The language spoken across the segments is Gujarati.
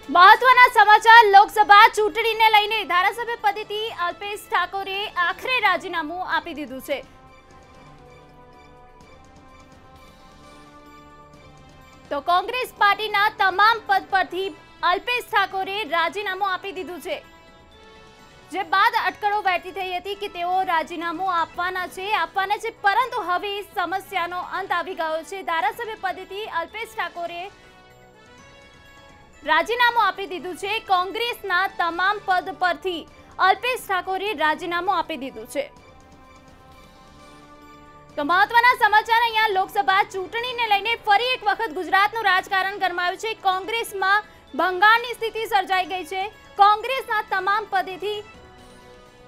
મહત્વના સમાચાર લોકસભા ચૂંટણીને લઈને ધારાસભ્ય પદેથી અલ્પેશ ઠાકોરે આખરે રાજીનામું આપી દીધું છે। તો કોંગ્રેસ પાર્ટીના તમામ પદ પરથી અલ્પેશ ઠાકોરે રાજીનામું આપી દીધું છે, જે બાદ અટકળો વહેતી થઈ હતી કે તેઓ રાજીનામું આપવાના છે, પરંતુ હવે સમસ્યાનો અંત આવી ગયો છે। ધારાસભ્ય પદેથી અલ્પેશ ઠાકોરે રાજીનામું આપી દીધું છે। કોંગ્રેસના તમામ પદ પરથી અલ્પેશ ઠાકોરે રાજીનામું આપી દીધું છે। તો મહત્વના સમાચાર અહીંયા લોકસભા ચૂંટણીને લઈને ફરી એક વખત ગુજરાતનું રાજકારણ ગરમાયું છે। કોંગ્રેસમાં ભંગાણની સ્થિતિ સર્જાઈ ગઈ છે। કોંગ્રેસના તમામ પદેથી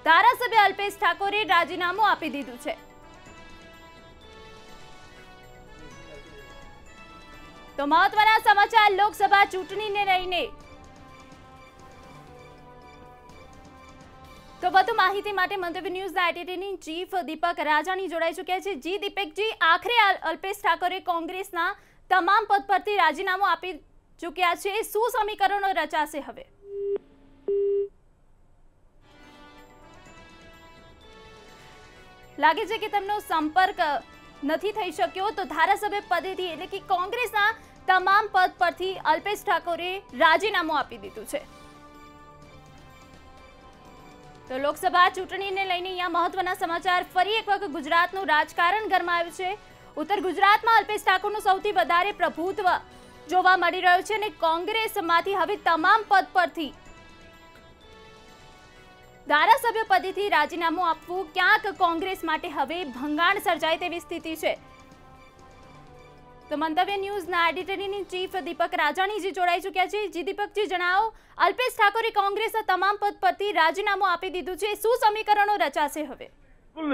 ધારાસભ્ય અલ્પેશ ઠાકોરે રાજીનામું આપી દીધું છે। તો મહત્વના સમાચાર લોકસભા ચૂંટણીને લઈને। તો વધુ માહિતી માટે મંતવ્ય ન્યૂઝના એડિટરની ચીફ દીપક રાજાણી જોડાઈ ચૂક્યા છે। જી દીપકજી, આખરે અલ્પેશ ઠાકોરે કોંગ્રેસના તમામ પદ પરથી રાજીનામું આપી ચૂક્યા છે, શું સમીકરણો રચાશે હવે? લાગે છે કે તેમનો સંપર્ક નથી થઈ શક્યો। તો ધારાસભ્ય પદેથી એટલે કે કોંગ્રેસના તમામ પદ પરથી અલ્પેશ ઠાકોરે રાજીનામું આપી દીધું છે। તો લોકસભા ચૂંટણીને લઈને અહીંયા મહત્વના સમાચાર ફરી એક વખત ગુજરાતનું રાજકારણ ગરમાયું છે। ઉત્તર ગુજરાતમાં અલ્પેશ ઠાકોરનું સૌથી વધારે પ્રભુત્વ જોવા મળી રહ્યું છે અને કોંગ્રેસમાંથી હવે તમામ પદ પરથી ધારાસભ્ય પદેથી રાજીનામું આપવું ક્યાંક કોંગ્રેસ માટે હવે ભંગાણ સર્જાય તેવી સ્થિતિ છે। તો મંતવ્ય ન્યૂઝના એડિટરની ચીફ દીપક રાજાણીજી જોડાઈ ચૂક્યા છે। જી દીપકજી, જણાવો, અલ્પેશ ઠાકોરે કોંગ્રેસના તમામ પદ પરથી રાજીનામું આપી દીધું છે, શું સમીકરણો રચાશે હવે?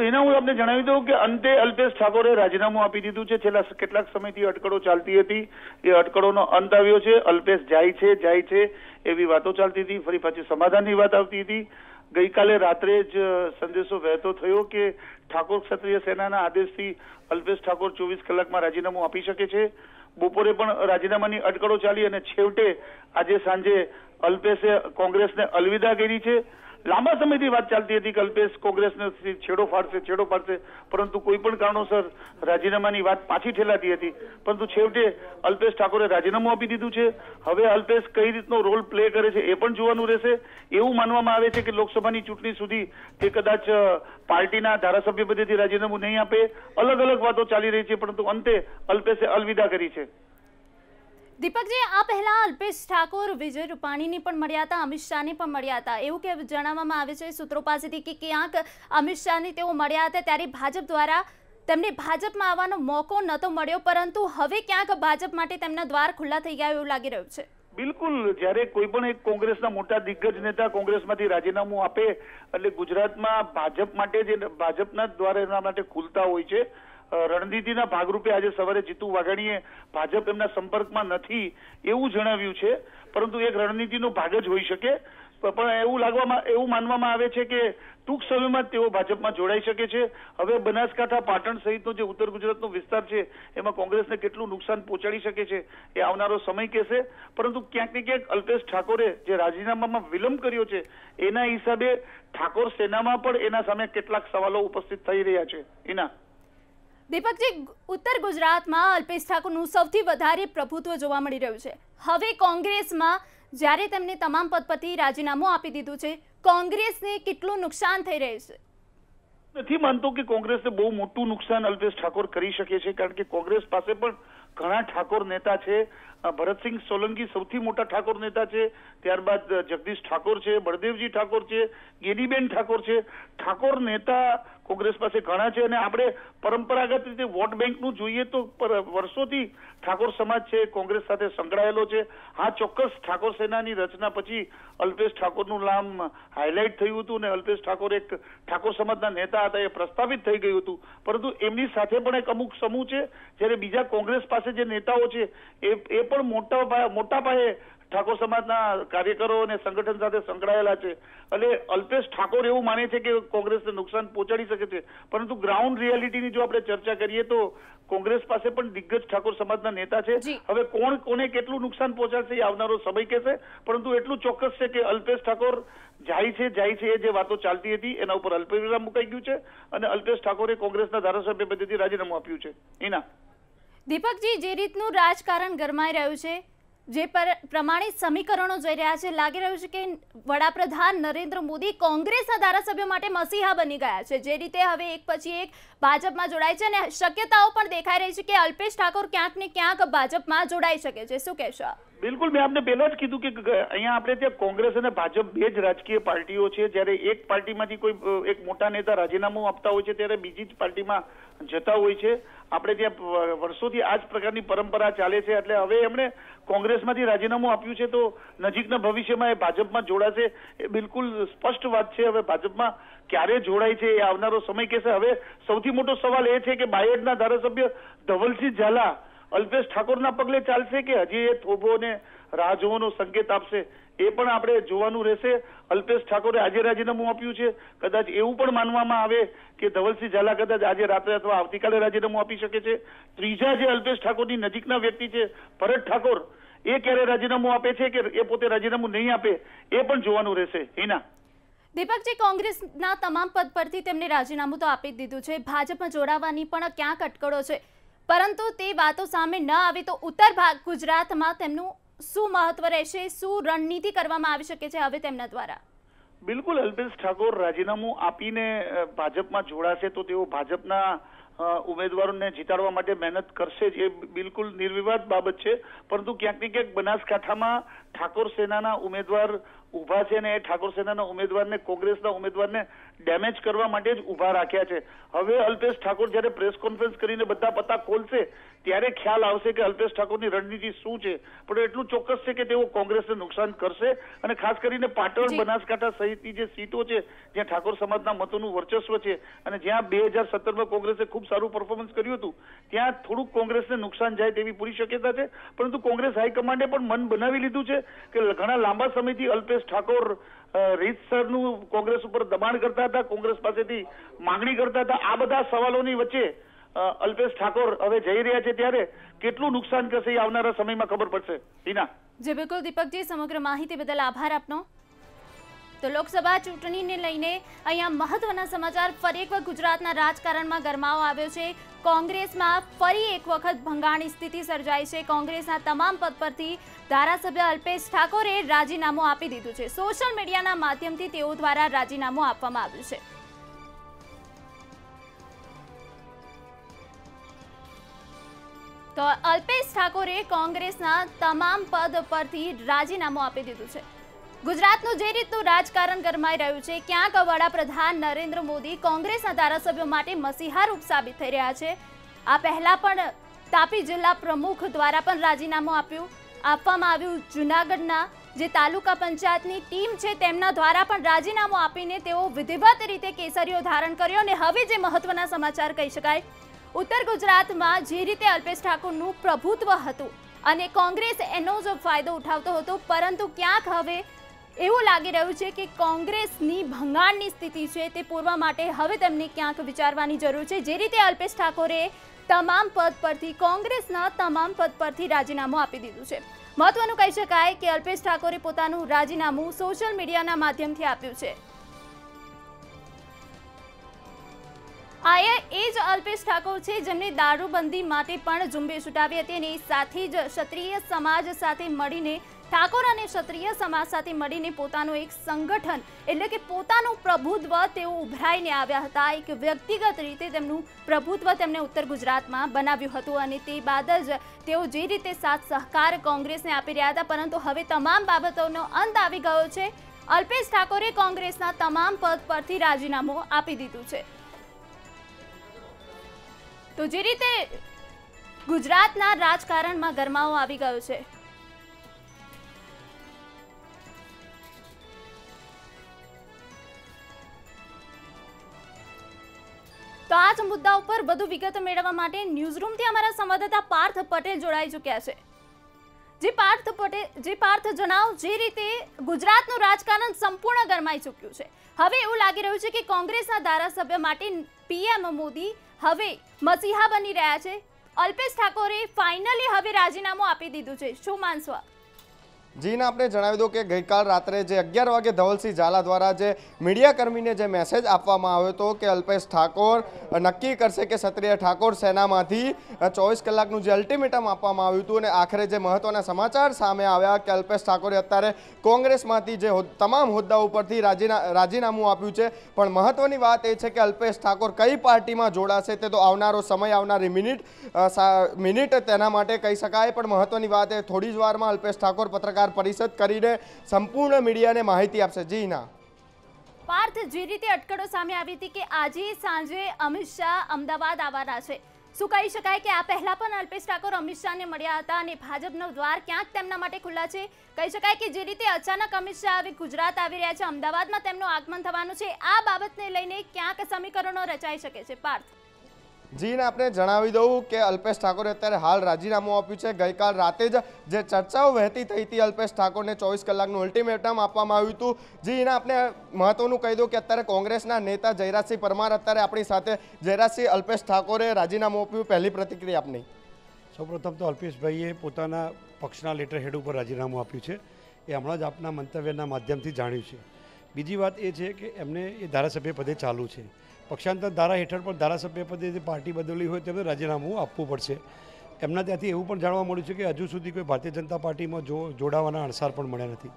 એના હું આપને જણાવી દઉં કે અંતે અલ્પેશ ઠાકોરે રાજીનામું આપી દીધું છે। છેલ્લા કેટલાક સમયથી અટકળો ચાલતી હતી, એ અટકળોનો અંત આવ્યો છે। અલ્પેશ જાય છે એવી વાતો ચાલતી હતી, ફરી પાછી સમાધાનની વાત આવતી હતી। ગઈકાલે રાત્રે જ સંદેશો વહેતો થયો કે ઠાકોર ક્ષત્રિય સેનાના આદેશથી અલ્પેશ ઠાકોર 24 કલાકમાં રાજીનામું આપી શકે છે। બપોરે પણ રાજીનામાની અટકળો ચાલી અને છેવટે આજે સાંજે અલ્પેશે કોંગ્રેસને અલવિદા કરી છે। લાંબા સમયથી વાત ચાલતી હતી કે અલ્પેશ કોંગ્રેસને છેડો પાડશે, પરંતુ કોઈ પણ કારણોસર રાજીનામાની વાત પાછી ઠેલાતી હતી, પરંતુ છેવટે અલ્પેશ ઠાકોરે રાજીનામું આપી દીધું છે। હવે અલ્પેશ કઈ રીતનો રોલ પ્લે કરે છે એ પણ જોવાનું રહેશે। એવું માનવામાં આવે છે કે લોકસભાની ચૂંટણી સુધી તે કદાચ પાર્ટીના ધારાસભ્ય પદેથી રાજીનામું નહીં આપે। અલગ અલગ વાતો ચાલી રહી છે, પરંતુ અંતે અલ્પેશે અલવિદા કરી છે। દીપકજી, આ પહેલા અલ્પેશ ઠાકોર વિજય રૂપાણીને પણ મળ્યા હતા, અમિત શાહને પણ મળ્યા હતા, એવું કે જણાવવામાં આવે છે સૂત્રો પાસેથી કે ક્યાંક અમિત શાહને તેઓ મળ્યા હતા ત્યારે ભાજપ દ્વારા તેમને ભાજપમાં આવવાનો મોકો નહોતો મળ્યો, પરંતુ હવે ક્યાંક ભાજપ માટે તેમના દ્વાર ખુલ્લા થઈ ગયા એવું લાગી રહ્યું છે। બિલકુલ, જ્યારે કોઈ પણ એક કોંગ્રેસના મોટા દિગ્ગજ નેતા કોંગ્રેસમાંથી રાજીનામું આપે એટલે ગુજરાતમાં ભાજપ માટે જે ભાજપના દ્વાર એના માટે ખુલતા હોય છે। રણનીતિના ભાગરૂપે આજે સવારે જીતુ વાઘાણીએ ભાજપ એમના સંપર્કમાં નથી એવું જણાવ્યું છે, પરંતુ એક રણનીતિનો ભાગ જ હોઈ શકે। પણ એવું માનવામાં આવે છે કે ટૂંક સમયમાં તેઓ ભાજપમાં જોડાઈ શકે છે। હવે બનાસકાંઠા, પાટણ સહિતનો જે ઉત્તર ગુજરાતનો વિસ્તાર છે એમાં કોંગ્રેસને કેટલું નુકસાન પહોંચાડી શકે છે એ આવનારો સમય કહેશે, પરંતુ ક્યાંક ને ક્યાંક અલ્પેશ ઠાકોરે જે રાજીનામામાં વિલંબ કર્યો છે એના હિસાબે ઠાકોર સેનામાં પણ એના સામે કેટલાક સવાલો ઉપસ્થિત થઈ રહ્યા છે। એના દીપકજી, ઉત્તર ગુજરાતમાં અલ્પેશ ઠાકોરનું સૌથી વધારે પ્રભુત્વ જોવા મળી રહ્યું છે। હવે કોંગ્રેસમાં જ્યારે તેમને તમામ પદ પરથી રાજીનામું આપી દીધું છે, કોંગ્રેસને કેટલું નુકસાન થઈ રહ્યું છે? નથી માનતો કે કોંગ્રેસને બહુ મોટું નુકસાન અલ્પેશ ઠાકોર કરી શકે છે, કારણ કે કોંગ્રેસ પાસે પણ ઘણા ઠાકોર નેતા છે। ભરતસિંહ સોલંકી સૌથી મોટા ઠાકોર નેતા છે, ત્યારબાદ જગદીશ ઠાકોર છે, બળદેવજી ઠાકોર છે, ગેનીબેન ઠાકોર છે। ઠાકોર નેતા કોંગ્રેસ પાસે ઘણા છે અને આપણે પરંપરાગત રીતે વોટ બેંકનું જોઈએ તો વર્ષોથી ઠાકોર સમાજ છે કોંગ્રેસ સાથે સંકળાયેલો છે। હા, ચોક્કસ ઠાકોર સેનાની રચના પછી અલ્પેશ ઠાકોરનું નામ હાઇલાઇટ થયું હતું અને અલ્પેશ ઠાકોર એક ઠાકોર સમાજના નેતા હતા એ પ્રસ્થાપિત થઈ ગયું હતું, પરંતુ એમની સાથે પણ એક અમુક સમૂહ છે, જ્યારે બીજા કોંગ્રેસ પાસે જે નેતાઓ છે એ પણ મોટા પાયે ઠાકોર સમાજના કાર્યકરો અને સંગઠન સાથે સંકળાયેલા છે, એટલે અલ્પેશ ઠાકોર એવું માને છે કે કોંગ્રેસને નુકસાન પહોંચાડી શકે છે, પરંતુ ગ્રાઉન્ડ રિયાલિટીની જો આપણે ચર્ચા કરીએ તો કોંગ્રેસ પાસે પણ દિગ્ગજ ઠાકોર સમાજના નેતા છે. હવે કોણ કોને કેટલું નુકસાન પહોંચાડશે એ આવનારો સમય કહેશે, પરંતુ એટલું ચોક્કસ છે કે અલ્પેશ ઠાકોર જાય છે એ જે વાતો ચાલતી હતી એના ઉપર અલ્પવિરામ મુકાઈ ગયું છે અને અલ્પેશ ઠાકોરે કોંગ્રેસના ધારાસભ્ય પદેથી રાજીનામું આપ્યું છે. એના દીપકજી, જે રીતનું રાજકારણ ગરમાઈ રહ્યું છે, જે પ્રમાણે સમીકરણો જઈ રહ્યા છે, લાગી રહ્યું છે કે વડાપ્રધાન નરેન્દ્ર મોદી કોંગ્રેસના ધારાસભ્યો માટે મસીહા બની ગયા છે. જે રીતે હવે એક પછી એક ભાજપમાં જોડાય છે અને શક્યતાઓ પણ દેખાઈ રહી છે કે અલ્પેશ ઠાકોર ક્યાંક ને ક્યાંક ભાજપમાં જોડાઈ શકે છે. શું કહેશો? બિલકુલ, મેં આપને પહેલા જ કીધું કે અહીંયા આપણે ત્યાં કોંગ્રેસ અને ભાજપ બે જ રાજકીય પાર્ટીઓ છે. જ્યારે એક પાર્ટીમાંથી કોઈ એક મોટા નેતા રાજીનામું આપતા હોય છે ત્યારે બીજી જ પાર્ટીમાં જતા હોય છે. આપણે ત્યાં વર્ષોથી આ જ પ્રકારની પરંપરા ચાલે છે, એટલે હવે એમણે કોંગ્રેસમાંથી રાજીનામું આપ્યું છે તો નજીકના ભવિષ્યમાં એ ભાજપમાં જોડાશે એ બિલકુલ સ્પષ્ટ વાત છે. હવે ભાજપમાં ક્યારે જોડાય છે એ આવનારો સમય કહેશે. હવે સૌથી મોટો સવાલ એ છે કે બાયડના ધારાસભ્ય ધવલસિંહ ઝાલા અલ્પેશ ઠાકોરના પગલે ચાલશે કે હજી એ થોભોને રાહ જોવાનો સંકેત આપશે, એ પણ આપણે જોવાનું રહેશે. અલ્પેશ ઠાકોરે આજે રાજીનામું આપ્યું છે, કદાચ એવું પણ માનવામાં આવે કે ધવલસિંહ ઝાલા કદાચ આજે રાત્રે અથવા આવતીકાલે રાજીનામું આપી શકે છે. ત્રીજા જે અલ્પેશ ઠાકોરની નજીકના વ્યક્તિ છે ભરત ઠાકોર, એ ક્યારે રાજીનામું આપે છે કે એ પોતે રાજીનામું નહીં આપે એ પણ જોવાનું રહેશે. એના દીપકજી, કોંગ્રેસના તમામ પદ પરથી તેમને રાજીનામું તો આપી દીધું છે, ભાજપમાં જોડાવાની પણ ક્યાંક અટકળો છે, પરંતુ તે વાતો સામે ન આવે તો ઉત્તર ગુજરાતમાં તેમનું શું મહત્વ રહેશે, શું રણનીતિ કરવામાં આવી શકે છે હવે તેમના દ્વારા? બિલકુલ, અલ્પેશ ઠાકોર રાજીનામું આપીને ભાજપમાં જોડાશે તો તેઓ ભાજપના ઉમેદવારોને જીતાડવા માટે મહેનત કરશે જ, એ બિલકુલ નિર્વિવાદ બાબત છે. પરંતુ ક્યાંક ને ક્યાંક બનાસકાંઠામાં ઠાકોર સેનાના ઉમેદવાર ઉભા છે અને એ ઠાકોર સેનાના ઉમેદવારને કોંગ્રેસના ઉમેદવારને ડેમેજ કરવા માટે જ ઉભા રાખ્યા છે. હવે અલ્પેશ ઠાકોર જ્યારે પ્રેસ કોન્ફરન્સ કરીને બધા પત્તા ખોલશે ત્યારે ખ્યાલ આવશે કે અલ્પેશ ઠાકોરની રણનીતિ શું છે. પણ એટલું ચોક્કસ છે કે તેઓ કોંગ્રેસને નુકસાન કરશે અને ખાસ કરીને પાટણ, બનાસકાંઠા સહિતની જે સીટો છે જ્યાં ઠાકોર સમાજના મતોનું વર્ચસ્વ છે અને જ્યાં 2017માં કોંગ્રેસે ખૂબ સારું પરફોર્મન્સ કર્યું હતું ત્યાં થોડુંક કોંગ્રેસને નુકસાન જાય તેવી પૂરી શક્યતા છે. પરંતુ કોંગ્રેસ હાઈકમાન્ડે પણ મન બનાવી લીધું છે કે ઘણા લાંબા સમયથી અલ્પેશ ઠાકોર રીતસરનું કોંગ્રેસ ઉપર દબાણ કરતા હતા, કોંગ્રેસ પાસેથી માંગણી કરતા હતા. આ બધા સવાલોની વચ્ચે અલ્પેશ ઠાકોર હવે જઈ રહ્યા છે ત્યારે કેટલું નુકસાન કરશે એ આવનારા સમયમાં ખબર પડશે. હિના જી બિલકુલ દીપકજી, સમગ્ર માહિતી બદલ આભાર આપનો. તો લોકસભા ચૂંટણીને લઈને અહીંયા મહત્વના સમાચાર. ફરી એક વખત ગુજરાતના રાજકારણમાં ગરમાવો આવ્યો છે. કોંગ્રેસમાં ફરી એક વખત ભંગાણની સ્થિતિ સર્જાઈ છે. કોંગ્રેસના તમામ પદ પરથી ધારાસભ્ય અલ્પેશ ઠાકોરે રાજીનામું આપી દીધું છે. સોશિયલ મીડિયાના માધ્યમથી તેઓ દ્વારા રાજીનામું આપવામાં આવ્યું છે. તો અલ્પેશ ઠાકોરે કોંગ્રેસના તમામ પદ પરથી રાજીનામું આપી દીધું છે. ગુજરાતનું જે રીતનું રાજકારણ ગરમાઈ રહ્યું છે, ક્યાંક વડાપ્રધાન નરેન્દ્ર મોદી કોંગ્રેસના ધારાસભ્યો માટે મસીહારૂપ સાબિત થઈ રહ્યા છે. આ પહેલા પણ તાપી જિલ્લા પ્રમુખ દ્વારા પણ રાજીનામું આપવામાં આવ્યું. જૂનાગઢના જે તાલુકા પંચાયતની ટીમ છે તેમના દ્વારા પણ રાજીનામું આપીને તેઓ વિધિવત રીતે કેસરીઓ ધારણ કર્યો. અને હવે જે મહત્વના સમાચાર કહી શકાય, ઉત્તર ગુજરાતમાં જે રીતે અલ્પેશ ઠાકોરનું પ્રભુત્વ હતું અને કોંગ્રેસ એનો જ ફાયદો ઉઠાવતો હતો, પરંતુ ક્યાંક હવે એવું લાગી રહ્યું છે કે કોંગ્રેસની ભંગાણની સ્થિતિ છે તે પૂરવા માટે હવે તેમને ક્યાંક વિચારવાની જરૂર છે. જે રીતે અલ્પેશ ઠાકોરે તમામ પદ પરથી, કોંગ્રેસના તમામ પદ પરથી રાજીનામું આપી દીધું છે. મહત્વનું કહી શકાય કે અલ્પેશ ઠાકોરે પોતાનું રાજીનામું સોશિયલ મીડિયાના માધ્યમથી આપ્યું છે. આ એ જ અલ્પેશ ઠાકોર છે જેમને દારૂબંધી માટે પણ ઝુંબેશ ઉઠાવી હતી અને સાથે જ ક્ષત્રિય સમાજ સાથે મળીને, ઠાકોર અને ક્ષત્રિય સમાજ સાથે મળીને પોતાનું એક સંગઠન એટલે કે પોતાનું પ્રભુત્વ તેઓ ઉભરાઈને આવ્યા હતા. એક વ્યક્તિગત રીતે તેમનું પ્રભુત્વ તેમને ઉત્તર ગુજરાતમાં બનાવ્યું હતું અને તે બાદ જ તેઓ જે રીતે સાથ સહકાર કોંગ્રેસને આપી રહ્યા હતા, પરંતુ હવે તમામ બાબતોનો અંત આવી ગયો છે. અલ્પેશ ઠાકોરે કોંગ્રેસના તમામ પદ પરથી રાજીનામું આપી દીધું છે. તો જે રીતે ગુજરાતના રાજકારણમાં ગરમાવો આવી ગયો છે, તો આ જ મુદ્દા ઉપર વધુ વિગત મેળવવા માટે ન્યૂઝરૂમથી અમારા સંવાદદાતા પાર્થ પટેલ જોડાઈ ચૂક્યા છે. જે પાર્થ, પાર્થ જણાવો, જે રીતે ગુજરાતનું રાજકારણ સંપૂર્ણ ગરમાઈ ચૂક્યું છે, હવે એવું લાગી રહ્યું છે કે કોંગ્રેસના ધારાસભ્ય માટે પીએમ મોદી હવે મસીહા બની રહ્યા છે. અલ્પેશ ઠાકોરે ફાઇનલી હવે રાજીનામું આપી દીધું છે, શું માનશો? જીને આપણે જણાવી દઉં કે ગઈકાલ રાત્રે જે 11 વાગે ધવલસિંહ ઝાલા દ્વારા જે મીડિયાકર્મીને જે મેસેજ આપવામાં આવ્યો હતો કે અલ્પેશ ઠાકોર નક્કી કરશે કે ક્ષત્રિય ઠાકોર સેનામાંથી 24 કલાકનું જે અલ્ટિમેટમ આપવામાં આવ્યું હતું, અને આખરે જે મહત્વના સમાચાર સામે આવ્યા કે અલ્પેશ ઠાકોરે અત્યારે કોંગ્રેસમાંથી જે તમામ હોદ્દાઓ ઉપરથી રાજીનામું આપ્યું છે. પણ મહત્વની વાત એ છે કે અલ્પેશ ઠાકોર કઈ પાર્ટીમાં જોડાશે તે તો આવનારો સમય, આવનારી મિનિટ તેના માટે કહી શકાય. પણ મહત્વની વાત એ થોડી જ વારમાં અલ્પેશ ઠાકોર પત્રકાર પરિષદ કરીને સંપૂર્ણ મીડિયાને માહિતી આપશે. જી ના પાર્થ, જે રીતે અટકળો સામે આવી હતી કે આજે સાંજે અમિત શાહ અમદાવાદ આવવાના છે, શું કહી શકાય કે આ પહેલા પણ અલ્પેશ ઠાકોર અમિત શાહને મળ્યા હતા અને ભાજપનો દ્વાર ક્યાંક તેમના માટે ખુલ્લા છે? કહી શકાય કે જે રીતે અચાનક અમિત શાહ હવે ગુજરાત આવી રહ્યા છે, અમદાવાદમાં તેમનું આગમન થવાનું છે, આ બાબતને લઈને ક્યાંક સમીકરણો રચાઈ શકે છે. પાર્થ જીને આપણે જણાવી દઉં કે અલ્પેશ ઠાકોરે અત્યારે હાલ રાજીનામું આપ્યું છે. ગઈકાલ રાતે જ જે ચર્ચાઓ વહેતી થઈ હતી, અલ્પેશ ઠાકોરને 24 કલાકનું અલ્ટિમેટમ આપવામાં આવ્યું હતું. જીને આપણે મહત્વનું કહી દઉં કે અત્યારે કોંગ્રેસના નેતા જયરાજસિંહ પરમાર અત્યારે આપણી સાથે. જયરાજસિંહ, અલ્પેશ ઠાકોરે રાજીનામું આપ્યું, પહેલી પ્રતિક્રિયા આપની. સૌપ્રથમ તો અલ્પેશભાઈએ પોતાના પક્ષના લેટર હેડ ઉપર રાજીનામું આપ્યું છે, એ હમણાં જ આપના મંતવ્યના માધ્યમથી જાણ્યું છે. બીજી વાત એ છે કે એમને એ ધારાસભ્ય પદે ચાલુ છે. પક્ષાંતર ધારા હેઠળ પણ ધારાસભ્ય પદે જે પાર્ટી બદલી હોય તેમને રાજીનામું આપવું પડશે. એમના ત્યાંથી એવું પણ જાણવા મળ્યું છે કે હજુ સુધી કોઈ ભારતીય જનતા પાર્ટીમાં જોડાવાના અણસાર પણ મળ્યા નથી.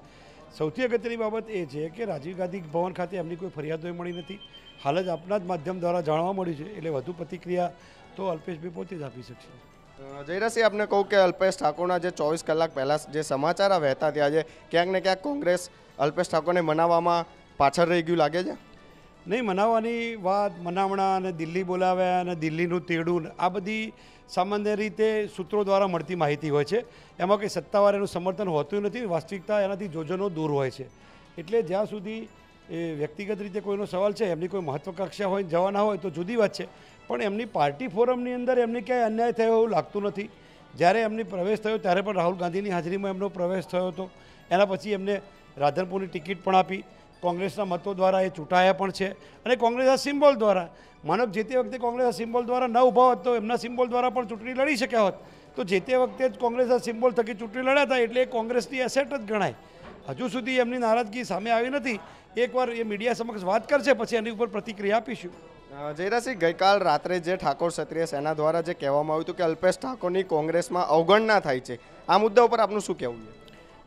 સૌથી અગત્યની બાબત એ છે કે રાજીવ ગાંધી ભવન ખાતે એમની કોઈ ફરિયાદો મળી નથી. હાલ જ આપના જ માધ્યમ દ્વારા જાણવા મળ્યું છે, એટલે વધુ પ્રતિક્રિયા તો અલ્પેશભાઈ પોતે જ આપી શકશે. જયરાજસિંહ, આપને કહું કે અલ્પેશ ઠાકોરના જે 24 કલાક પહેલાં જે સમાચાર વહેતા ત્યાં છે, ક્યાંક ને ક્યાંક કોંગ્રેસ અલ્પેશ ઠાકોરને મનાવવામાં પાછળ રહી ગયું લાગે છે? નહીં, મનાવવાની વાત, મનાવણા અને દિલ્હી બોલાવ્યા અને દિલ્હીનું તેડું, આ બધી સામાન્ય રીતે સૂત્રો દ્વારા મળતી માહિતી હોય છે. એમાં કંઈ સત્તાવાર એનું સમર્થન હોતું નથી. વાસ્તવિકતા એનાથી જોજનો દૂર હોય છે. એટલે જ્યાં સુધી એ વ્યક્તિગત રીતે કોઈનો સવાલ છે, એમની કોઈ મહત્વકાંક્ષા હોય, જવાના હોય તો જુદી વાત છે. પણ એમની પાર્ટી ફોરમની અંદર એમને ક્યાંય અન્યાય થયો એવું લાગતું નથી. જ્યારે એમની પ્રવેશ થયો ત્યારે પણ રાહુલ ગાંધીની હાજરીમાં એમનો પ્રવેશ થયો હતો. એના પછી એમને રાધનપુરની ટિકિટ પણ આપી. કોંગ્રેસના મતો દ્વારા એ ચૂંટાયા પણ છે, અને કોંગ્રેસના સિમ્બોલ દ્વારા. માનો જે તે વખતે કોંગ્રેસના સિમ્બોલ દ્વારા ન ઊભા હોત તો એમના સિમ્બોલ દ્વારા પણ ચૂંટણી લડી શક્યા હોત. તો જે તે વખતે જ કોંગ્રેસના સિમ્બોલ થકી ચૂંટણી લડ્યા હતા, એટલે એ કોંગ્રેસની એસેટ જ ગણાય. હજુ સુધી એમની નારાજગી સામે આવી નથી. એકવાર એ મીડિયા સમક્ષ વાત કરશે, પછી એની ઉપર પ્રતિક્રિયા આપીશું. જયરાજસિંહ, ગઈકાલ રાત્રે જે ઠાકોર ક્ષત્રિય સેના દ્વારા જે કહેવામાં આવ્યું હતું કે અલ્પેશ ઠાકોરની કોંગ્રેસમાં અવગણના થાય છે, આ મુદ્દા ઉપર આપનું શું કહેવું છે?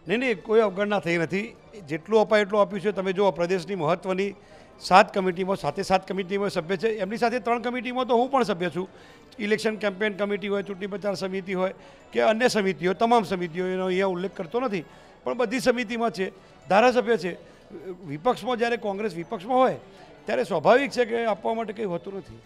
નહીં, કોઈ અવગણના થઈ નથી. જેટલું અપાય એટલું આપ્યું છે. તમે જુઓ, પ્રદેશની મહત્ત્વની 7 કમિટીમાં, 7 કમિટીમાં સભ્ય છે. એમની સાથે 3 કમિટીમાં તો હું પણ સભ્ય છું. ઇલેક્શન કેમ્પેન કમિટી હોય, ચૂંટણી પ્રચાર સમિતિ હોય કે અન્ય સમિતિઓ, તમામ સમિતિઓ, એનો અહીંયા ઉલ્લેખ કરતો નથી, પણ બધી સમિતિમાં છે, ધારાસભ્ય છે. વિપક્ષમાં જ્યારે કોંગ્રેસ વિપક્ષમાં હોય ત્યારે સ્વાભાવિક છે કે આપવા માટે કંઈ હોતું નથી.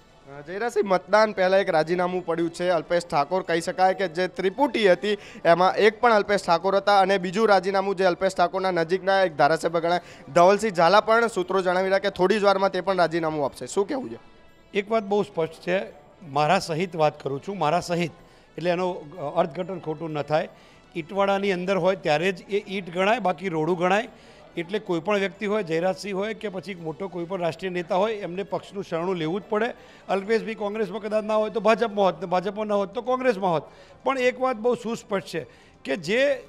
જયરાજસિંહ, મતદાન પહેલાં એક રાજીનામું પડ્યું છે. અલ્પેશ ઠાકોર કહી શકાય કે જે ત્રિપુટી હતી એમાં એક પણ અલ્પેશ ઠાકોર હતા, અને બીજું રાજીનામું જે અલ્પેશ ઠાકોરના નજીકના એક ધારાસભ્ય ગણાય ધવલસિંહ ઝાલા પણ સૂત્રો જણાવી રહ્યા કે થોડી જ વારમાં તે પણ રાજીનામું આપશે. શું કહેવું છે? એક વાત બહુ સ્પષ્ટ છે, મારા સહિત વાત કરું છું, મારા સહિત એટલે એનો અર્થઘટન ખોટું ન થાય. ઈંટવાડાની અંદર હોય ત્યારે જ એ ઈંટ ગણાય, બાકી રોડું ગણાય. એટલે કોઈપણ વ્યક્તિ હોય, જયરાજસિંહ હોય કે પછી મોટો કોઈપણ રાષ્ટ્રીય નેતા હોય, એમને પક્ષનું શરણું લેવું જ પડે. અલ્પેશભાઈ કોંગ્રેસમાં કદાચ ના હોય તો ભાજપમાં હોત, ભાજપમાં ન હોત તો કોંગ્રેસમાં હોત. પણ એક વાત બહુ સુસ્પષ્ટ છે કે જે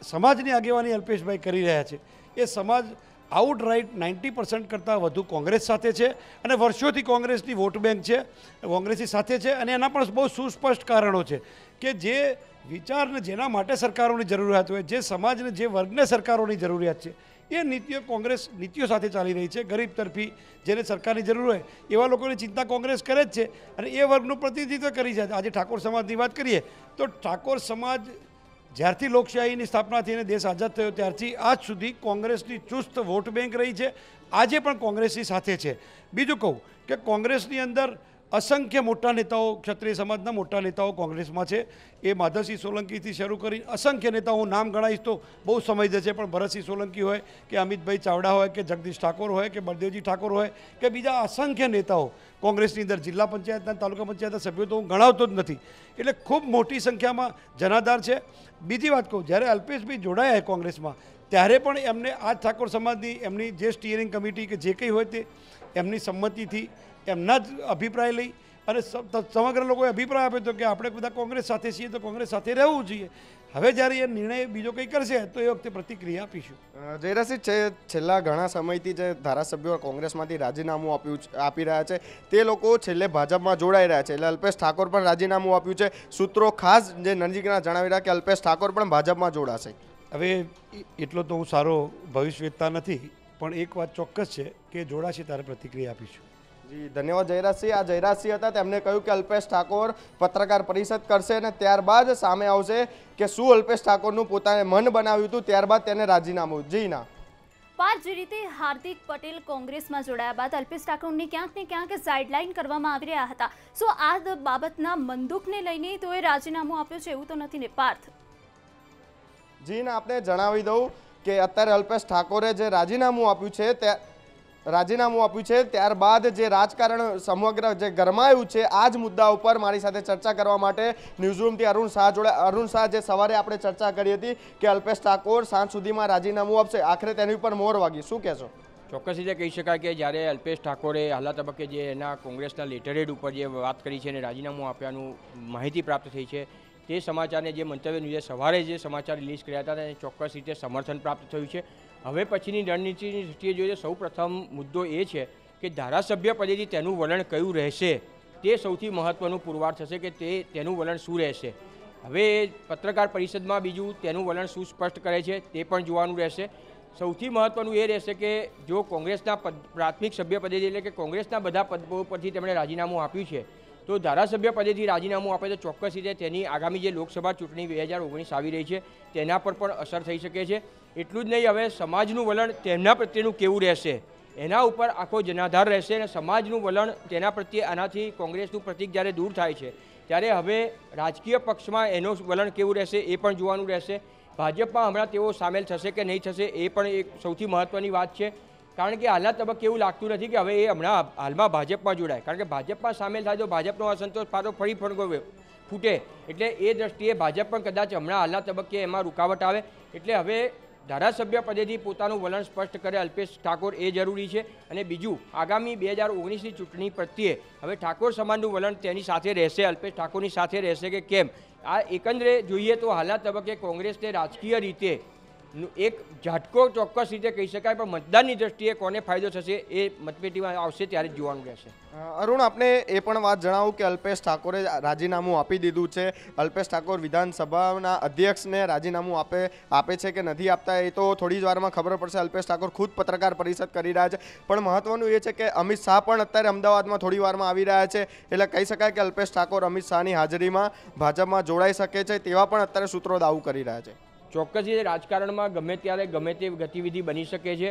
સમાજની આગેવાની અલ્પેશભાઈ કરી રહ્યા છે, એ સમાજ આઉટરાઇટ 90% કરતાં વધુ કોંગ્રેસ સાથે છે, અને વર્ષોથી કોંગ્રેસની વોટ બેંક છે, કોંગ્રેસની સાથે છે. અને એના પણ બહુ સુસ્પષ્ટ કારણો છે કે જે વિચારને જેના માટે સરકારોની જરૂરિયાત હોય, જે સમાજને, જે વર્ગને સરકારોની જરૂરિયાત છે, એ નીતિઓ કોંગ્રેસ નીતિઓ સાથે ચાલી રહી છે. ગરીબ તરફી જેને સરકારની જરૂર હોય એવા લોકોની ચિંતા કોંગ્રેસ કરે જ છે, અને એ વર્ગનું પ્રતિનિધિત્વ કરી છે. આજે ઠાકોર સમાજની વાત કરીએ તો ઠાકોર સમાજ જ્યારથી લોકશાહીની સ્થાપના થઈને દેશ આઝાદ થયો ત્યારથી આજ સુધી કોંગ્રેસની ચુસ્ત વોટ બેંક રહી છે. આજે પણ કોંગ્રેસની સાથે છે. બીજું કહું કે કોંગ્રેસની અંદર અસંખ્ય મોટા નેતાઓ, ક્ષત્રિય સમાજના મોટા નેતાઓ કોંગ્રેસમાં છે. એ માધવસિંહ સોલંકીથી શરૂ કરી અસંખ્ય નેતાઓ, હું નામ ગણાવીશ તો બહુ સમય જશે, પણ ભરતસિંહ સોલંકી હોય કે અમિતભાઈ ચાવડા હોય કે જગદીશ ઠાકોર હોય કે બળદેવજી ઠાકોર હોય કે બીજા અસંખ્ય નેતાઓ કોંગ્રેસની અંદર, જિલ્લા પંચાયતના, તાલુકા પંચાયતના સભ્યો તો હું ગણાવતો જ નથી. એટલે ખૂબ મોટી સંખ્યામાં જનાધાર છે. બીજી વાત કહું, જ્યારે અલ્પેશભાઈ જોડાયા કોંગ્રેસમાં ત્યારે પણ એમને આ ઠાકોર સમાજની એમની જે સ્ટીયરિંગ કમિટી કે જે કંઈ હોય તે એમની સંમતિથી એમના જ અભિપ્રાય લઈ અને સમગ્ર લોકોએ અભિપ્રાય આપ્યો હતો કે આપણે બધા કોંગ્રેસ સાથે છીએ તો કોંગ્રેસ સાથે રહેવું જોઈએ. હવે જ્યારે એ નિર્ણય બીજો કંઈ કરશે તો એ વખતે પ્રતિક્રિયા આપીશું. જયરાજસિંહ, છેલ્લા ઘણા સમયથી જે ધારાસભ્યો કોંગ્રેસમાંથી રાજીનામું આપી રહ્યા છે તે લોકો છેલ્લે ભાજપમાં જોડાઈ રહ્યા છે. એટલે અલ્પેશ ઠાકોર પણ રાજીનામું આપ્યું છે. સૂત્રો ખાસ જે નજીકના જણાવી રહ્યા કે અલ્પેશ ઠાકોર પણ ભાજપમાં જોડાશે. હવે એટલો તો હું સારો ભવિષ્યવેત્તા નથી, પણ એક વાત ચોક્કસ છે કે જોડાશે ત્યારે પ્રતિક્રિયા આપીશું. જી, ધન્યવાદ જયરાજસિંહ. આ જયરાજસિંહ હતા, તેમણે કહ્યું કે અલ્પેશ ઠાકોર પત્રકાર પરિષદ કરશે અને ત્યારબાદ સામે આવશે કે શું અલ્પેશ ઠાકોરનું પોતાને મન બનાવ્યું હતું, ત્યારબાદ તેને રાજીનામું. જી ના પાર્થ, જે રીતે હાર્દિક પટેલ કોંગ્રેસમાં જોડાયા બાદ અલ્પેશ ઠાકોરની ક્યાંક ને ક્યાંક સાઇડલાઇન કરવામાં આવી રહ્યા હતા. શું આ બાબતના મંદુકને લઈને તો એ રાજીનામું આપ્યું છે એવું તો નથી ને પાર્થ? જી ના, આપણે જણાવી દઉં કે અત્યારે અલ્પેશ ઠાકોરે જે રાજીનામું આપ્યું છે ત્યારબાદ જે રાજકારણ સમગ્ર જે ગરમાયું છે આ જ મુદ્દા ઉપર મારી સાથે ચર્ચા કરવા માટે ન્યૂઝરૂમથી અરુણ શાહ જોડાયા. અરુણ શાહ, જે સવારે આપણે ચર્ચા કરી હતી કે અલ્પેશ ઠાકોર સાંજ સુધીમાં રાજીનામું આપશે, આખરે તેની ઉપર મોર વાગી, શું કહેશો? ચોક્કસ રીતે કહી શકાય કે જ્યારે અલ્પેશ ઠાકોરે હાલના તબક્કે જે એના કોંગ્રેસના લેટરહેડ ઉપર જે વાત કરી છે અને રાજીનામું આપ્યાનું માહિતી પ્રાપ્ત થઈ છે, તે સમાચારને જે મંતવ્ય ન્યૂઝે સવારે જે સમાચાર રિલીઝ કર્યા હતા તેને ચોક્કસ રીતે સમર્થન પ્રાપ્ત થયું છે. હવે પછીની રણનીતિની દૃષ્ટિએ જોઈએ સૌ પ્રથમ મુદ્દો એ છે કે ધારાસભ્ય પદેથી તેનું વલણ કયું રહેશે તે સૌથી મહત્ત્વનું પુરવાર થશે કે તેનું વલણ શું રહેશે. હવે પત્રકાર પરિષદમાં બીજું તેનું વલણ શું સ્પષ્ટ કરે છે તે પણ જોવાનું રહેશે. સૌથી મહત્ત્વનું એ રહેશે કે જો કોંગ્રેસના પ્રાથમિક સભ્ય પદેથી એટલે કે કોંગ્રેસના બધા પદો પરથી તેમણે રાજીનામું આપ્યું છે તો ધારાસભ્ય પદેથી રાજીનામું આપે તો ચોક્કસ રીતે તેની આગામી જે લોકસભા ચૂંટણી 2019 આવી રહી છે તેના પર પણ અસર થઈ શકે છે. એટલું જ નહીં, હવે સમાજનું વલણ તેમના પ્રત્યેનું કેવું રહેશે એના ઉપર આખો જનાધાર રહેશે અને સમાજનું વલણ તેના પ્રત્યે આનાથી કોંગ્રેસનું પ્રતીક જ્યારે દૂર થાય છે ત્યારે હવે રાજકીય પક્ષમાં એનું વલણ કેવું રહેશે એ પણ જોવાનું રહેશે. ભાજપમાં હમણાં તેઓ સામેલ થશે કે નહીં થશે એ પણ એક સૌથી મહત્ત્વની વાત છે. કારણ કે હાલના તબક્કે એવું લાગતું નથી કે હવે એ હાલમાં ભાજપમાં જોડાય, કારણ કે ભાજપમાં સામેલ થાય તો ભાજપનો અસંતોષ પાછો ફરી ફૂટે. એટલે એ દ્રષ્ટિએ ભાજપ પણ કદાચ હમણાં હાલના તબક્કે એમાં રૂકાવટ આવે. એટલે હવે ધારાસભ્ય પદેથી પોતાનું વલણ સ્પષ્ટ કરે અલ્પેશ ઠાકોર એ જરૂરી છે. અને બીજું, આગામી 2019ની ચૂંટણી પ્રત્યે હવે ઠાકોર સમાજનું વલણ તેની સાથે રહેશે, અલ્પેશ ઠાકોરની સાથે રહેશે કે કેમ, આ એકંદરે જોઈએ તો હાલના તબક્કે કોંગ્રેસને રાજકીય રીતે એક ઝાટકો ચોક્કસ રીતે કહી શકાય, પણ મતદાનની દ્રષ્ટિએ કોને ફાયદો થશે એ મતપેટીમાં આવશે ત્યારે જ જોવાનું રહેશે. અરુણ, આપણે એ પણ વાત જણાવું કે અલ્પેશ ઠાકોરે રાજીનામું આપી દીધું છે. અલ્પેશ ઠાકોર વિધાનસભાના અધ્યક્ષને રાજીનામું આપે છે કે નથી આપતા એ તો થોડી જ વારમાં ખબર પડશે. અલ્પેશ ઠાકોર ખુદ પત્રકાર પરિષદ કરી રહ્યા છે. પણ મહત્વનું એ છે કે અમિત શાહ પણ અત્યારે અમદાવાદમાં થોડી વારમાં આવી રહ્યા છે. એટલે કહી શકાય કે અલ્પેશ ઠાકોર અમિત શાહની હાજરીમાં ભાજપમાં જોડાઈ શકે છે તેવા પણ અત્યારે સૂત્રો દાવું કરી રહ્યા છે. ચોક્કસ રીતે રાજકારણમાં ગમે ત્યારે ગમે તે ગતિવિધિ બની શકે છે.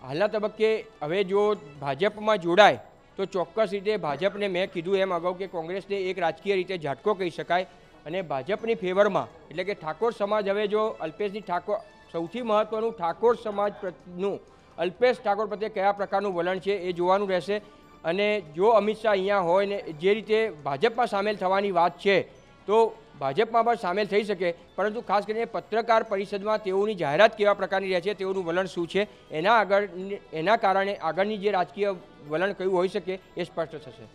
હાલના તબક્કે હવે જો ભાજપમાં જોડાય તો ચોક્કસ રીતે ભાજપને, મેં કીધું એમ અગાઉ કે કોંગ્રેસને એક રાજકીય રીતે ઝાટકો કહી શકાય અને ભાજપની ફેવરમાં એટલે કે ઠાકોર સમાજ હવે જો અલ્પેશની ઠાકોર, સૌથી મહત્ત્વનું ઠાકોર સમાજનું અલ્પેશ ઠાકોર પ્રત્યે કયા પ્રકારનું વલણ છે એ જોવાનું રહેશે. અને જો અમિત શાહ અહીંયા હોય ને જે રીતે ભાજપમાં સામેલ થવાની વાત છે તો ભાજપમાં પણ સામેલ થઈ શકે, પરંતુ ખાસ કરીને પત્રકાર પરિષદમાં તેઓની જાહેરાત કેવા પ્રકારની રહે છે, તેઓનું વલણ શું છે, એના કારણે આગળની જે રાજકીય વલણ કયું હોઈ શકે એ સ્પષ્ટ થશે.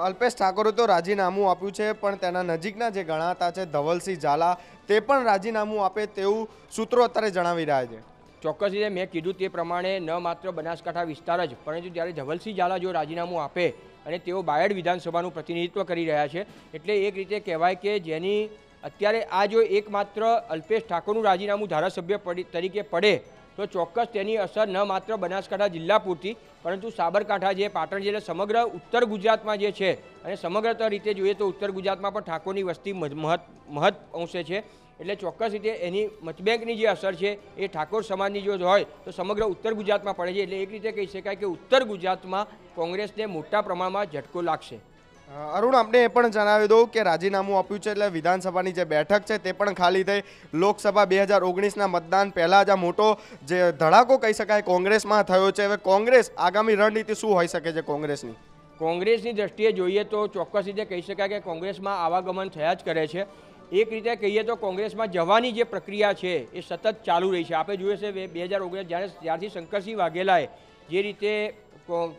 અલ્પેશ ઠાકોરે તો રાજીનામું આપ્યું છે, પણ તેના નજીકના જે ગણાતા છે ધવલસિંહ ઝાલા તે પણ રાજીનામું આપે તેવું સૂત્રો અત્યારે જણાવી રહ્યા છે. ચોક્કસ રીતે મેં કીધું તે પ્રમાણે ન માત્ર બનાસકાંઠા વિસ્તાર જ, પરંતુ જ્યારે ધવલસિંહ ઝાલા જો રાજીનામું આપે અને તેઓ બાયડ વિધાનસભાનું પ્રતિનિધિત્વ કરી રહ્યા છે એટલે એક રીતે કહેવાય કે જેની અત્યારે આ જો એકમાત્ર અલ્પેશ ઠાકોરનું રાજીનામું ધારાસભ્ય તરીકે પડે તો ચોક્કસ તેની અસર ન માત્ર બનાસકાંઠા જિલ્લા પૂરતી પરંતુ સાબરકાંઠા જે પાટણ જિલ્લા સમગ્ર ઉત્તર ગુજરાતમાં જે છે અને સમગ્ર રીતે જોઈએ તો ઉત્તર ગુજરાતમાં પણ ઠાકોરની વસ્તી મહદ અંશે છે. એટલે ચોક્કસ રીતે એની મતબેંકની જે અસર છે એ ઠાકોર સમાજની જો હોય તો સમગ્ર ઉત્તર ગુજરાતમાં પડે છે. એટલે એક રીતે કહી શકાય કે ઉત્તર ગુજરાતમાં કોંગ્રેસને મોટા પ્રમાણમાં ઝટકો લાગશે. અરુણ, આપણે એ પણ જણાવી દઉં કે રાજીનામું આપ્યું છે એટલે વિધાનસભાની જે બેઠક છે તે પણ ખાલી થઈ. લોકસભા 2019ના મતદાન પહેલાં જ આ મોટો જે ધડાકો કહી શકાય કોંગ્રેસમાં થયો છે. હવે કોંગ્રેસ આગામી રણનીતિ શું હોઈ શકે છે કોંગ્રેસની? કોંગ્રેસની દ્રષ્ટિએ જોઈએ તો ચોક્કસ રીતે કહી શકાય કે કોંગ્રેસમાં આવાગમન થયા જ કરે છે. એક રીતે કહીએ તો કોંગ્રેસમાં જવાની જે પ્રક્રિયા છે એ સતત ચાલુ રહી છે. આપણે જોઈએ છે 2019 જ્યારથી શંકરસિંહ વાઘેલાએ જે રીતે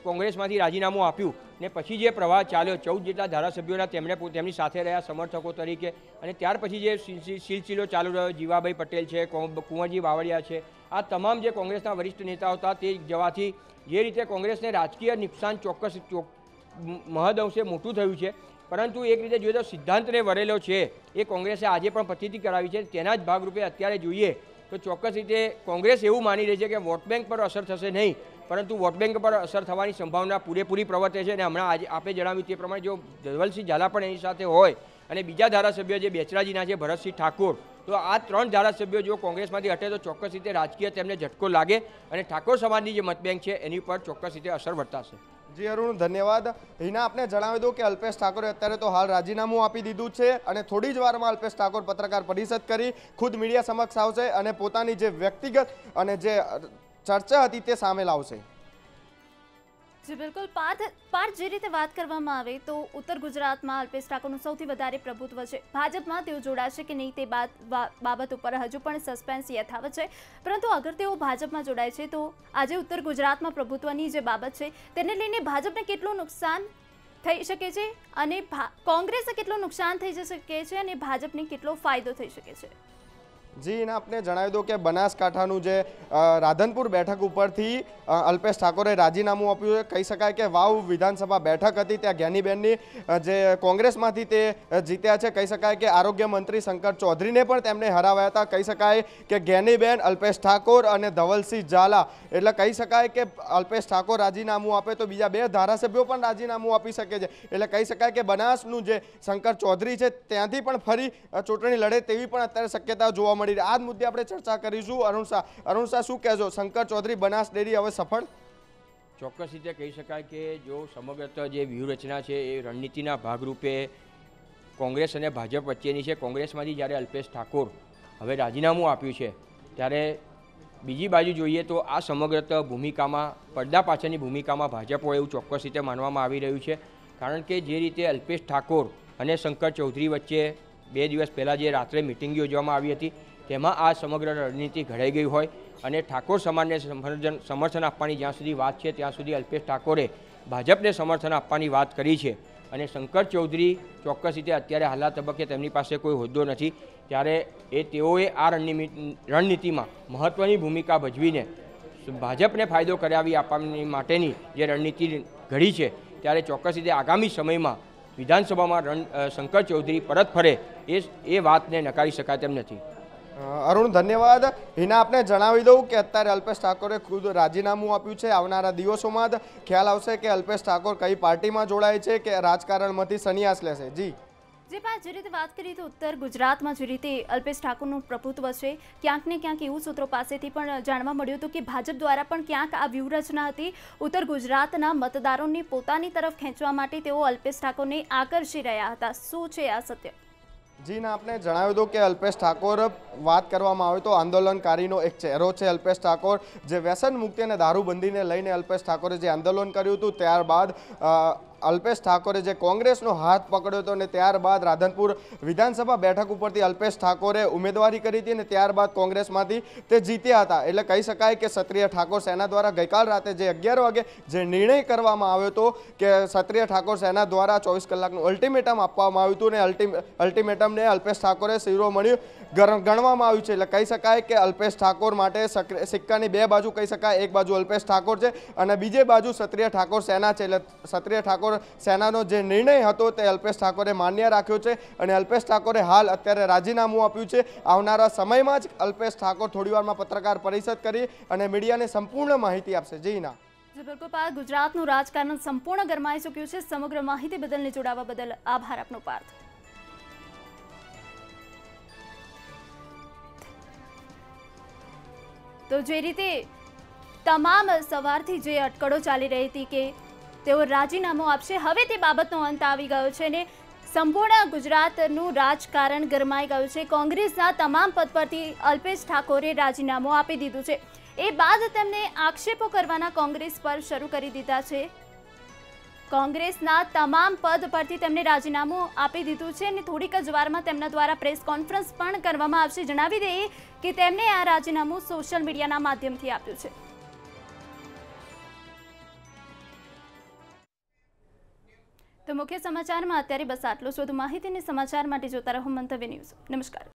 કોંગ્રેસમાંથી રાજીનામું આપ્યું ને પછી જે પ્રવાહ ચાલ્યો 14 જેટલા ધારાસભ્યોના તેમની સાથે રહ્યા સમર્થકો તરીકે, અને ત્યાર પછી જે સિલસિલો ચાલુ રહ્યો, જીવાભાઈ પટેલ છે, કુંવરજી બાવળિયા છે, આ તમામ જે કોંગ્રેસના વરિષ્ઠ નેતાઓ હતા તે જવાથી જે રીતે કોંગ્રેસને રાજકીય નુકસાન ચોક્કસ મહદઅંશે મોટું થયું છે. પરંતુ એક રીતે જોઈએ તો સિદ્ધાંતને વરેલો છે એ કોંગ્રેસે આજે પણ પ્રતિનિધિ કરાવી છે. તેના જ ભાગરૂપે અત્યારે જોઈએ તો ચોક્કસ રીતે કોંગ્રેસ એવું માની રહી છે કે વોટ બેંક પર અસર થશે નહીં, પરંતુ વોટ બેંક પર અસર થવાની સંભાવના પૂરેપૂરી પ્રવર્તે છે. અને હમણાં આજે આપણે જણાવ્યું તે પ્રમાણે જો ધવલસિંહ ઝાલા પણ એની સાથે હોય અને બીજા ધારાસભ્યો જે બેચરાજીના છે ભરતસિંહ ઠાકોર, તો આ 3 ધારાસભ્યો જો કોંગ્રેસમાંથી હટે તો ચોક્કસ રીતે રાજકીય તેમને ઝટકો લાગે અને ઠાકોર સમાજની જે મતબેંક છે એની પર ચોક્કસ રીતે અસર વર્તાશે. જી અરુણ, ધન્યવાદ. હિના, આપણે જણાવી દઉં કે અલ્પેશ ઠાકોરે અત્યારે તો હાલ રાજીનામું આપી દીધું છે અને થોડી જ વારમાં અલ્પેશ ઠાકોર પત્રકાર પરિષદ કરી ખુદ મીડિયા સમક્ષ આવશે અને પોતાની જે વ્યક્તિગત અને જે ચર્ચા હતી તે સામે લાવશે. જી બિલકુલ પાર્થ, જે રીતે વાત કરવામાં આવે તો ઉત્તર ગુજરાતમાં અલ્પેશ ઠાકોરનું સૌથી વધારે પ્રભુત્વ છે. ભાજપમાં તેઓ જોડાશે કે નહીં તે બાબત ઉપર હજુ પણ સસ્પેન્સ યથાવત છે. પરંતુ અગર તેઓ ભાજપમાં જોડાય છે તો આજે ઉત્તર ગુજરાતમાં પ્રભુત્વની જે બાબત છે તેને લઈને ભાજપને કેટલું નુકસાન થઈ શકે છે અને કોંગ્રેસને કેટલું નુકસાન થઈ શકે છે અને ભાજપને કેટલો ફાયદો થઈ શકે છે? જી, એને આપણે જણાવી દઉં કે બનાસકાંઠાનું જે રાધનપુર બેઠક ઉપરથી અલ્પેશ ઠાકોરે રાજીનામું આપ્યું છે. કહી શકાય કે વાવ વિધાનસભા બેઠક હતી, ત્યાં જ્ઞાનીબેનની જે કોંગ્રેસમાંથી તે જીત્યા છે. કહી શકાય કે આરોગ્ય મંત્રી શંકર ચૌધરીને પણ તેમને હરાવ્યા હતા. કહી શકાય કે જ્ઞાનીબેન, અલ્પેશ ઠાકોર અને ધવલસિંહ ઝાલા, એટલે કહી શકાય કે અલ્પેશ ઠાકોર રાજીનામું આપે તો બીજા 2 ધારાસભ્યો પણ રાજીનામું આપી શકે છે. એટલે કહી શકાય કે બનાસનું જે શંકર ચૌધરી છે ત્યાંથી પણ ફરી ચૂંટણી લડે તેવી પણ અત્યારે શક્યતાઓ જોવા મળી. આ મુદ્દે આપણે ચર્ચા કરીશું. અરુણ શાહ, શું કહેશો? શંકર ચૌધરી બનાસ ડેરી હવે સફળ? ચોક્કસ રીતે કહી શકાય કે જો સમગ્ર જે વ્યૂહરચના છે એ રણનીતિના ભાગરૂપે કોંગ્રેસ અને ભાજપ વચ્ચેની છે. કોંગ્રેસમાંથી જ્યારે અલ્પેશ ઠાકોર હવે રાજીનામું આપ્યું છે ત્યારે બીજી બાજુ જોઈએ તો આ સમગ્ર ભૂમિકામાં પડદા પાછળની ભૂમિકામાં ભાજપ હોય એવું ચોક્કસ રીતે માનવામાં આવી રહ્યું છે. કારણ કે જે રીતે અલ્પેશ ઠાકોર અને શંકર ચૌધરી વચ્ચે 2 દિવસ પહેલાં જે રાત્રે મિટિંગ યોજવામાં આવી હતી તેમાં આ સમગ્ર રણનીતિ ઘડાઈ ગઈ હોય અને ઠાકોર સમાજને સમર્થન આપવાની જ્યાં સુધી વાત છે ત્યાં સુધી અલ્પેશ ઠાકોરે ભાજપને સમર્થન આપવાની વાત કરી છે. અને શંકર ચૌધરી ચોક્કસ રીતે અત્યારે હાલના તબક્કે તેમની પાસે કોઈ હોદ્દો નથી, ત્યારે તેઓએ આ રણનીતિમાં મહત્ત્વની ભૂમિકા ભજવીને ભાજપને ફાયદો કરાવી આપવાની માટેની જે રણનીતિ ઘડી છે, ત્યારે ચોક્કસ રીતે આગામી સમયમાં વિધાનસભામાં શંકર ચૌધરી પરત ફરે એ વાતને નકારી શકાય તેમ નથી. અરુણ, ધન્યવાદ. હિના, આપણે જણાવી દઉં કે અત્યારે અલ્પેશ ઠાકોરે ખુદ રાજીનામું આપ્યું છે. આવનારા દિવસોમાં જ ખ્યાલ આવશે કે અલ્પેશ ઠાકોર કઈ પાર્ટીમાં જોડાય છે કે રાજકારણમાંથી સંન્યાસ લેશે. જી જે રીતે વાત કરીએ તો ઉત્તર ગુજરાતમાં જે રીતે અલ્પેશ ઠાકોરનું પ્રભુત્વ છે, ક્યાંક ને ક્યાંક એવું સૂત્રો પાસેથી પણ જાણવા મળ્યું હતું કે ભાજપ દ્વારા પણ ક્યાંક આ વ્યૂહરચના હતી ઉત્તર ગુજરાતના મતદારોને પોતાની તરફ ખેંચવા માટે તેઓ અલ્પેશ ઠાકોરને આકર્ષી રહ્યા હતા. શું છે આ સત્ય? જી ના, આપણે જણાવી દઉં કે અલ્પેશ ઠાકોર, વાત કરવામાં આવે તો આંદોલનકારીનો એક ચહેરો છે અલ્પેશ ઠાકોર. જે વ્યસન મુક્તિ અને દારૂબંધીને લઈને અલ્પેશ ઠાકોરે જે આંદોલન કર્યું હતું, ત્યારબાદ અલ્પેશ ઠાકોરે જે કોંગ્રેસનો હાથ પકડ્યો હતો અને ત્યારબાદ રાધનપુર વિધાનસભા બેઠક ઉપરથી અલ્પેશ ઠાકોરે ઉમેદવારી કરી હતી અને ત્યારબાદ કોંગ્રેસમાંથી તે જીત્યા હતા. એટલે કહી શકાય કે ક્ષત્રિય ઠાકોર સેના દ્વારા ગઈકાલ રાતે જે 11 વાગે જે નિર્ણય કરવામાં આવ્યો હતો કે ક્ષત્રિય ઠાકોર સેના દ્વારા 24 કલાકનું અલ્ટિમેટમ આપવામાં આવ્યું હતું અને અલ્ટિમેટમને અલ્પેશ ઠાકોરે શિરોમણિ ગણવામાં આવ્યું છે. એટલે કહી શકાય કે અલ્પેશ ઠાકોર માટે સિક્કાની 2 બાજુ કહી શકાય. એક બાજુ અલ્પેશ ઠાકોર છે અને બીજી બાજુ ક્ષત્રિય ઠાકોર સેના છે. એટલે ક્ષત્રિય ઠાકોર સેનાનો જે નિર્ણય હતો તે અલ્પેશ ઠાકોરે માન્ય રાખ્યો છે અને અલ્પેશ ઠાકોરે હાલ અત્યારે રાજીનામું આપ્યું છે. આવનારા સમયમાં જ અલ્પેશ ઠાકોર થોડીવારમાં પત્રકાર પરિષદ કરી અને મીડિયાને સંપૂર્ણ માહિતી આપશે. જી ના, બિલકુલ પાર્થ, ગુજરાતનું રાજકારણ સંપૂર્ણ ગરમાઈ ચૂક્યું છે. સમગ્ર માહિતી બદલને જોડાવા બદલ આભાર આપનો પાર્થ. તો જે રીતે તમામ સવારથી જે અટકળો ચાલી રહી હતી કે તેઓ રાજીનામું આપશે। હવે તે બાબતનો અંત આવી ગયો છે અને સંપૂર્ણ ગુજરાતનું રાજકારણ ગરમાઈ ગયું છે। કોંગ્રેસના તમામ પદ પરથી અલ્પેશ ઠાકોરે રાજીનામું આપી દીધું છે। એ બાદ તેમને આક્ષેપો કરવાના કોંગ્રેસ પર શરૂ કરી દીધા છે। કોંગ્રેસના તમામ પદ પરથી તેમને રાજીનામું આપી દીધું છે અને થોડીક જ વારમાં તેમના દ્વારા પ્રેસ કોન્ફરન્સ પણ કરવામાં આવશે। જણાવી દઈએ કે તેમને આ રાજીનામું સોશિયલ મીડિયાના માધ્યમથી આપ્યું છે। તો મુખ્ય સમાચારમાં અત્યારે બસ આટલું જ। વધુ માહિતી અને સમાચાર માટે જોતા રહો મંતવ્ય ન્યૂઝ। નમસ્કાર।